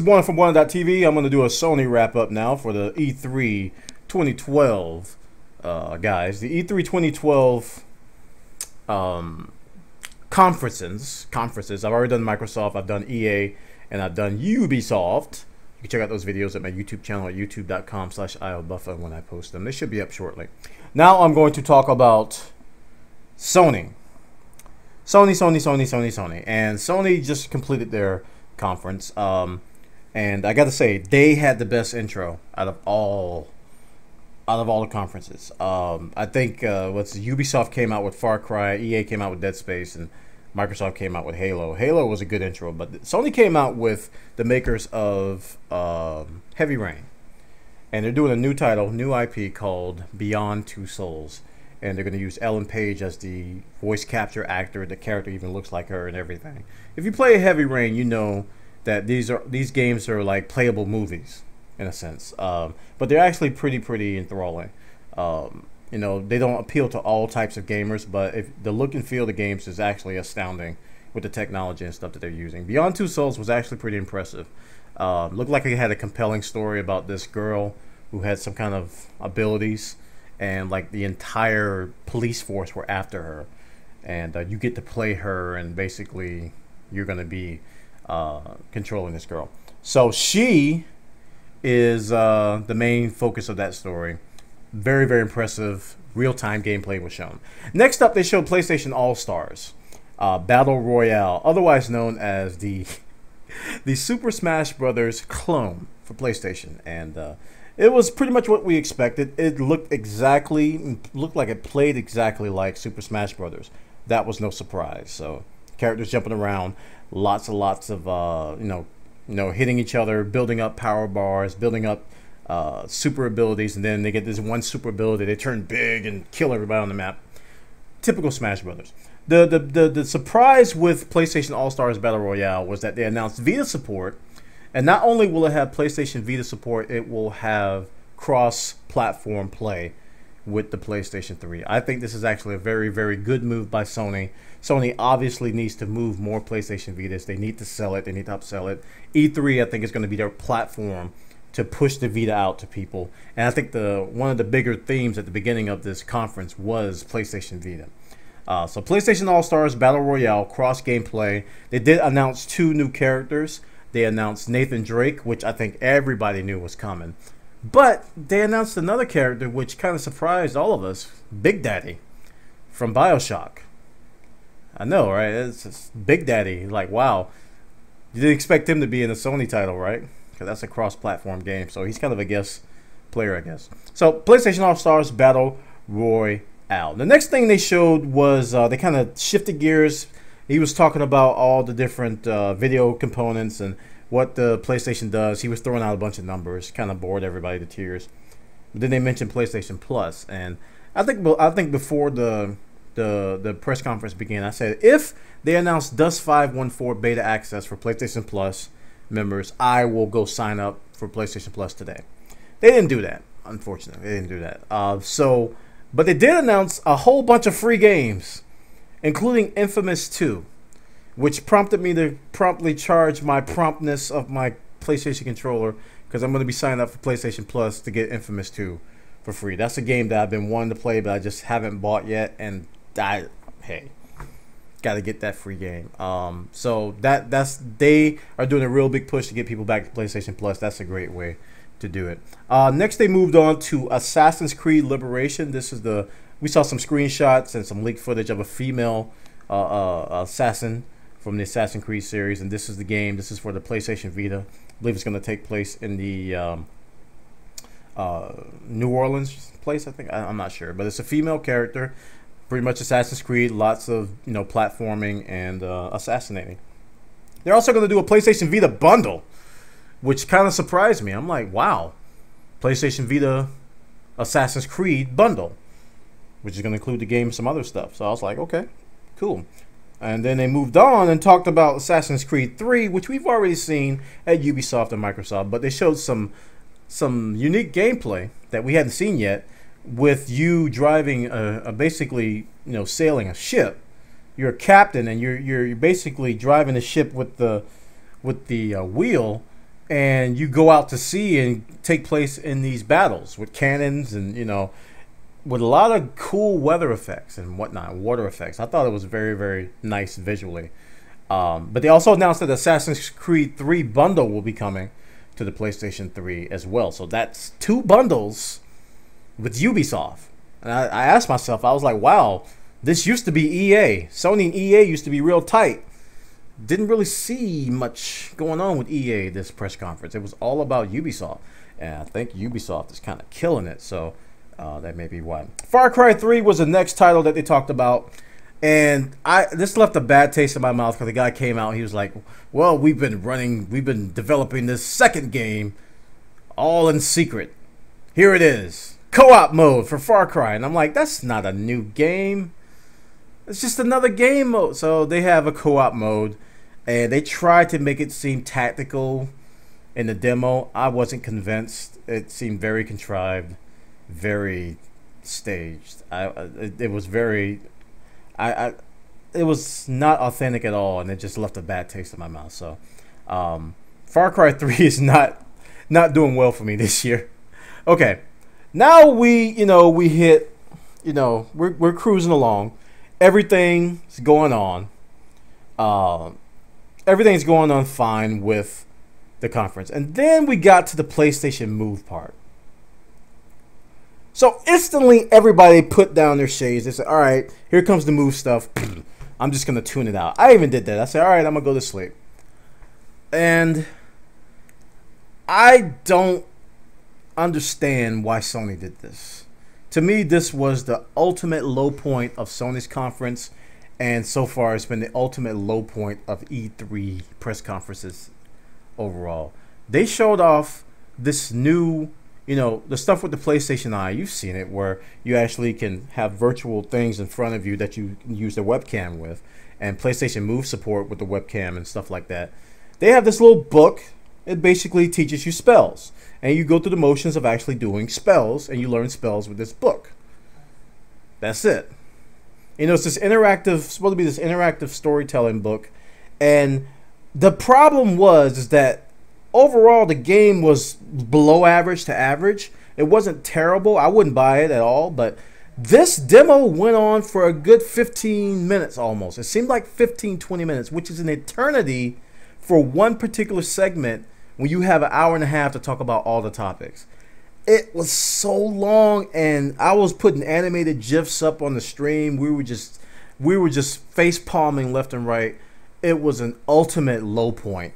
Bwana from Bwana.tv. I'm going to do a Sony wrap-up now for the E3 2012, guys. The E3 2012 conferences. I've already done Microsoft, I've done EA, and I've done Ubisoft. You can check out those videos at my YouTube channel at youtube.com/iobuffa when I post them. They should be up shortly. Now I'm going to talk about Sony. Sony. And Sony just completed their conference. And I got to say, they had the best intro out of all the conferences. I think Ubisoft came out with Far Cry, EA came out with Dead Space, and Microsoft came out with Halo. Halo was a good intro, but Sony came out with the makers of Heavy Rain. And they're doing a new title, new IP called Beyond Two Souls. And they're going to use Ellen Page as the voice capture actor. The character even looks like her and everything. If you play Heavy Rain, you know that these games are like playable movies in a sense. But they're actually pretty enthralling. You know, they don't appeal to all types of gamers, but the look and feel of the games is actually astounding with the technology and stuff that they're using. Beyond Two Souls was actually pretty impressive. Looked like it had a compelling story about this girl who had some kind of abilities, and like the entire police force were after her, and you get to play her, and basically you're going to be controlling this girl. So she is the main focus of that story. Very impressive. Real-time gameplay was shown. Next up, they showed PlayStation All-Stars Battle Royale, otherwise known as the Super Smash Brothers clone for PlayStation, and it was pretty much what we expected. It looked like it played exactly like Super Smash Brothers. That was no surprise. So characters jumping around, lots of hitting each other, building up power bars, building up super abilities, and then they get this one super ability. They turn big and kill everybody on the map. Typical Smash Brothers. The surprise with PlayStation All-Stars Battle Royale was that they announced Vita support. And not only will it have PlayStation Vita support, it will have cross-platform play with the PlayStation 3. I think this is actually a very good move by Sony. Sony obviously needs to move more PlayStation Vitas. They need to sell it. They need to upsell it. E3, I think, is going to be their platform to push the Vita out to people. And I think one of the bigger themes at the beginning of this conference was PlayStation Vita. So PlayStation All-Stars Battle Royale, cross-gameplay. They did announce 2 new characters. They announced Nathan Drake, which I think everybody knew was coming. But they announced another character which kind of surprised all of us. Big Daddy from BioShock. I know, right? It's just Big Daddy. Like, wow. You didn't expect him to be in a Sony title, right? Because that's a cross-platform game. So he's kind of a guest player, I guess. So PlayStation All-Stars Battle Royale. The next thing they showed was they kind of shifted gears. He was talking about all the different video components and what the PlayStation does. He was throwing out a bunch of numbers, kind of bored everybody to tears. But then they mentioned PlayStation Plus, and I think before the press conference began, I said if they announce Dust 514 beta access for PlayStation Plus members, I will go sign up for PlayStation Plus today. They didn't do that, unfortunately. They didn't do that. But they did announce a whole bunch of free games, including Infamous 2, which prompted me to promptly charge my promptness of my PlayStation controller, because I'm going to be signing up for PlayStation Plus to get Infamous 2 for free. That's a game that I've been wanting to play, but I just haven't bought yet, and hey, got to get that free game. So they are doing a real big push to get people back to PlayStation Plus. That's a great way to do it. Next, they moved on to Assassin's Creed Liberation. We saw some screenshots and some leaked footage of a female assassin from the Assassin's Creed series, and this is the game. This is for the PlayStation Vita. I believe it's going to take place in the New Orleans place, I think. I'm not sure, but it's a female character. Pretty much Assassin's Creed, lots of platforming and assassinating. They're also going to do a PlayStation Vita bundle, which kind of surprised me. I'm like, wow, PlayStation Vita Assassin's Creed bundle, which is going to include the game and some other stuff. So I was like, okay, cool. And then they moved on and talked about Assassin's Creed 3, which we've already seen at Ubisoft and Microsoft, but they showed some unique gameplay that we hadn't seen yet, with you driving basically sailing a ship. You're a captain, and you're basically driving the ship with the wheel, and you go out to sea and take place in these battles with cannons and with a lot of cool weather effects and whatnot, water effects. I thought it was very, very nice visually. But they also announced that Assassin's Creed 3 bundle will be coming to the PlayStation 3 as well. So that's 2 bundles with Ubisoft. And I asked myself, I was like, wow, this used to be EA. Sony and EA used to be real tight. Didn't really see much going on with EA this press conference. It was all about Ubisoft. And I think Ubisoft is kind of killing it. So that may be why. Far Cry 3 was the next title that they talked about. And this left a bad taste in my mouth because the guy came out and he was like, well, we've been developing this second game all in secret. Here it is. Co-op mode for Far Cry. And I'm like, that's not a new game. It's just another game mode. So they have a co-op mode. And they tried to make it seem tactical in the demo. I wasn't convinced. It seemed very contrived, very staged. It was very... it was not authentic at all, and it just left a bad taste in my mouth. So, Far Cry 3 is not doing well for me this year. Okay, now we hit, we're cruising along. Everything's going on. Everything's going on fine with the conference, and then we got to the PlayStation Move part. So instantly, everybody put down their shades. They said, all right, here comes the Move stuff. I'm just going to tune it out. I even did that. I said, all right, I'm going to go to sleep. And I don't understand why Sony did this. To me, this was the ultimate low point of Sony's conference. And so far, it's been the ultimate low point of E3 press conferences overall. They showed off this new... the stuff with the PlayStation Eye, you've seen it, where you actually can have virtual things in front of you that you can use the webcam with, and PlayStation Move support with the webcam and stuff like that. They have this little book. It basically teaches you spells, and you go through the motions of actually doing spells, and you learn spells with this book. That's it. It's this supposed to be this interactive storytelling book, and the problem is that overall, the game was below average to average. It wasn't terrible. I wouldn't buy it at all. But this demo went on for a good 15 minutes almost. It seemed like 15, 20 minutes, which is an eternity for one particular segment when you have an hour and a half to talk about all the topics. It was so long, and I was putting animated GIFs up on the stream. We were just face palming left and right. It was an ultimate low point.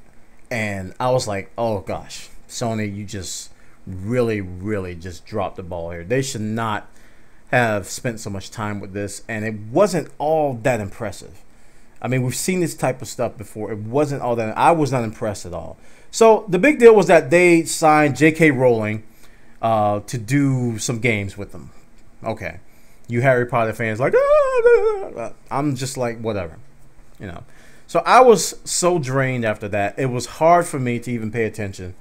And I was like, oh gosh, Sony, you just really, really just dropped the ball here. They should not have spent so much time with this. And it wasn't all that impressive. I mean, we've seen this type of stuff before. It wasn't all that. I was not impressed at all. So the big deal was that they signed J.K. Rowling to do some games with them. Okay. You Harry Potter fans like, I'm just like, whatever, So I was so drained after that. It was hard for me to even pay attention.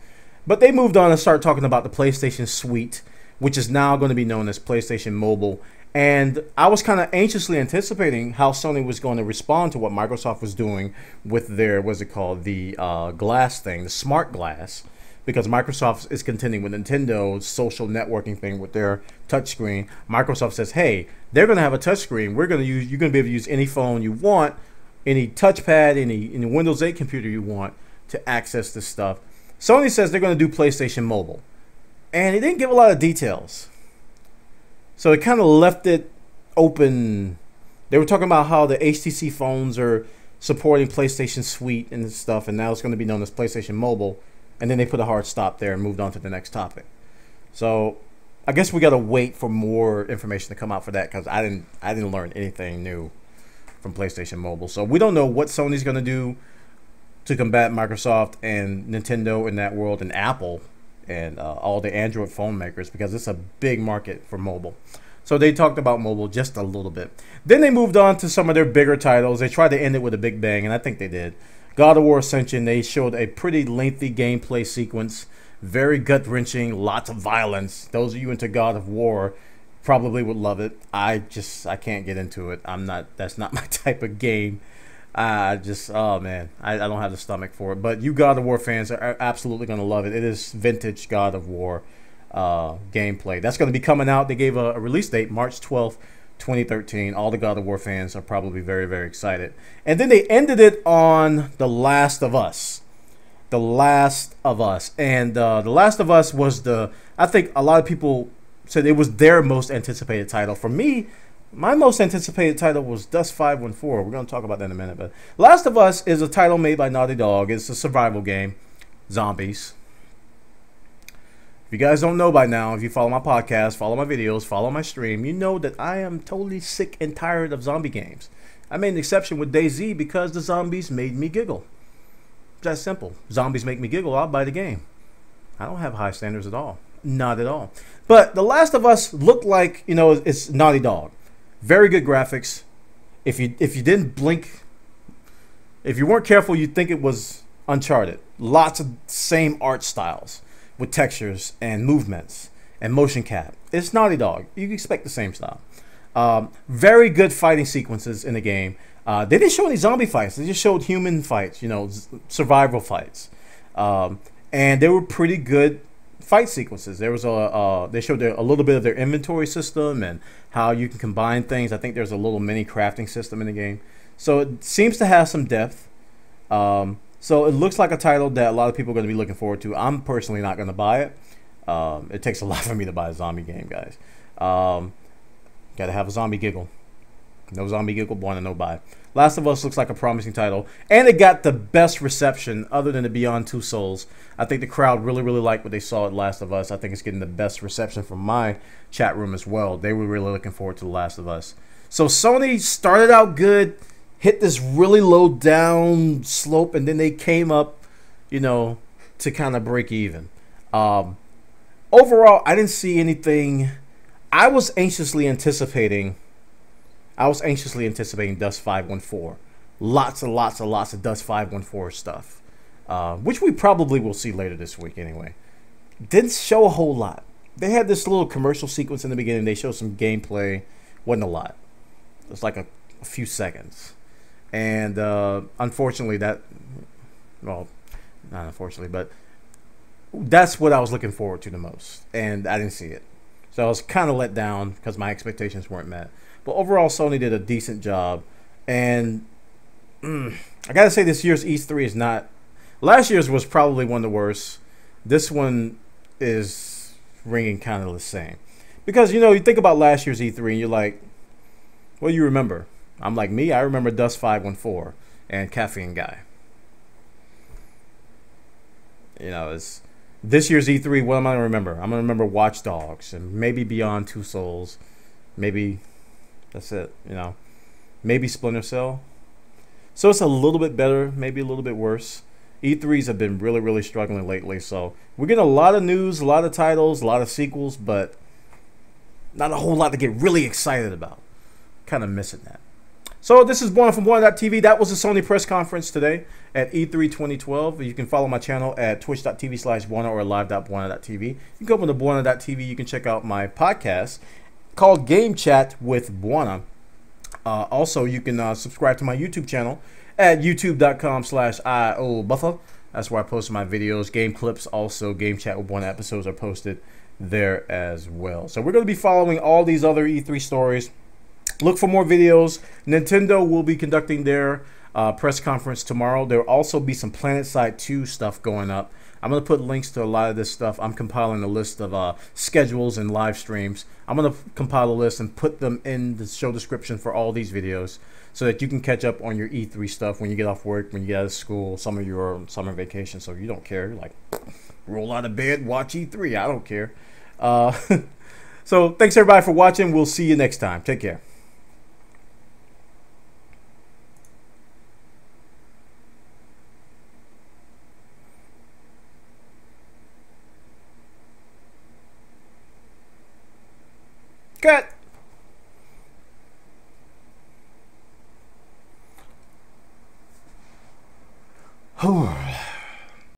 But they moved on and started talking about the PlayStation Suite, which is now going to be known as PlayStation Mobile. And I was kind of anxiously anticipating how Sony was going to respond to what Microsoft was doing with their, the glass thing, the smart glass. Because Microsoft is contending with Nintendo's social networking thing with their touchscreen. Microsoft says, hey, they're going to have a touchscreen. You're going to be able to use any phone you want, any touchpad, any Windows 8 computer you want to access this stuff. Sony says they're going to do PlayStation Mobile. And it didn't give a lot of details. So it kind of left it open. They were talking about how the HTC phones are supporting PlayStation Suite and stuff, and now it's going to be known as PlayStation Mobile. And then they put a hard stop there and moved on to the next topic. So I guess we got to wait for more information to come out for that, because I didn't learn anything new from PlayStation Mobile. So we don't know what Sony's going to do to combat Microsoft and Nintendo in that world, and Apple and all the Android phone makers, because it's a big market for mobile. So they talked about mobile just a little bit. Then they moved on to some of their bigger titles. They tried to end it with a big bang, and I think they did. God of War Ascension, they showed a pretty lengthy gameplay sequence, very gut-wrenching, lots of violence. Those of you into God of War probably would love it. I can't get into it. That's not my type of game. I just, oh man, I don't have the stomach for it. But you God of War fans are absolutely going to love it. It is vintage God of War gameplay. That's going to be coming out. They gave a release date, March 12th, 2013. All the God of War fans are probably very, very excited. And then they ended it on The Last of Us. The Last of Us. And The Last of Us was I think a lot of people said it was their most anticipated title. For me, my most anticipated title was Dust 514. We're going to talk about that in a minute. But Last of Us is a title made by Naughty Dog. It's a survival game. Zombies. If you guys don't know by now, if you follow my podcast, follow my videos, follow my stream, you know that I am totally sick and tired of zombie games. I made an exception with DayZ because the zombies made me giggle. It's that simple. Zombies make me giggle, I'll buy the game. I don't have high standards at all. Not at all. But The Last of Us looked like, it's Naughty Dog. Very good graphics. If you didn't blink, if you weren't careful, you'd think it was Uncharted. Lots of same art styles with textures and movements and motion cap. It's Naughty Dog. You expect the same style. Very good fighting sequences in the game. They didn't show any zombie fights. They just showed human fights, survival fights. And they were pretty good fight sequences. There was they showed a little bit of their inventory system and how you can combine things. I think there's a little mini crafting system in the game. So it seems to have some depth. So it looks like a title that a lot of people are going to be looking forward to. I'm personally not going to buy it. It takes a lot for me to buy a zombie game, guys. Got to have a zombie giggle. No zombie giggle, Bwana, no buy. Last of Us looks like a promising title, and it got the best reception other than the Beyond Two Souls. I think the crowd really, really liked what they saw at Last of Us. I think it's getting the best reception from my chat room as well. They were really looking forward to The Last of Us. So Sony started out good, hit this really low down slope, and then they came up, to kind of break even. Overall, I didn't see anything. I was anxiously anticipating Dust 514. Lots and lots and lots of Dust 514 stuff. Which we probably will see later this week anyway. Didn't show a whole lot. They had this little commercial sequence in the beginning. They showed some gameplay. Wasn't a lot. It was like a few seconds. And unfortunately not unfortunately, but that's what I was looking forward to the most. And I didn't see it. So I was kind of let down because my expectations weren't met. But overall, Sony did a decent job. And I got to say, this year's E3 is not... Last year's was probably one of the worst. This one is ringing kind of the same. Because, you think about last year's E3 and you're like, what do you remember? I'm like me. I remember Dust 514 and Caffeine Guy. It's... This year's E3, what am I going to remember? I'm going to remember Watch Dogs and maybe Beyond Two Souls. Maybe... That's it, Maybe Splinter Cell. So it's a little bit better, maybe a little bit worse. E3s have been really, really struggling lately. So we're getting a lot of news, a lot of titles, a lot of sequels, but not a whole lot to get really excited about. Kind of missing that. So this is Bwana from Bwana.tv. That was the Sony press conference today at E3 2012. You can follow my channel at twitch.tv/Bwana or live.Bwana.tv. You can go over to Bwana.tv. You can check out my podcast called Game Chat with Bwana. Also, you can subscribe to my YouTube channel at youtube.com/IOBuffer. That's where I post my videos, game clips. Also, Game Chat with Bwana episodes are posted there as well. So we're going to be following all these other E3 stories. Look for more videos. Nintendo will be conducting their press conference tomorrow. There will also be some PlanetSide 2 stuff going up. I'm going to put links to a lot of this stuff. I'm compiling a list of schedules and live streams. I'm going to compile a list and put them in the show description for all these videos so that you can catch up on your E3 stuff when you get off work, when you get out of school. Some of you are on summer vacation, so you don't care. You're like, roll out of bed, watch E3. I don't care. So thanks, everybody, for watching. We'll see you next time. Take care. Cut.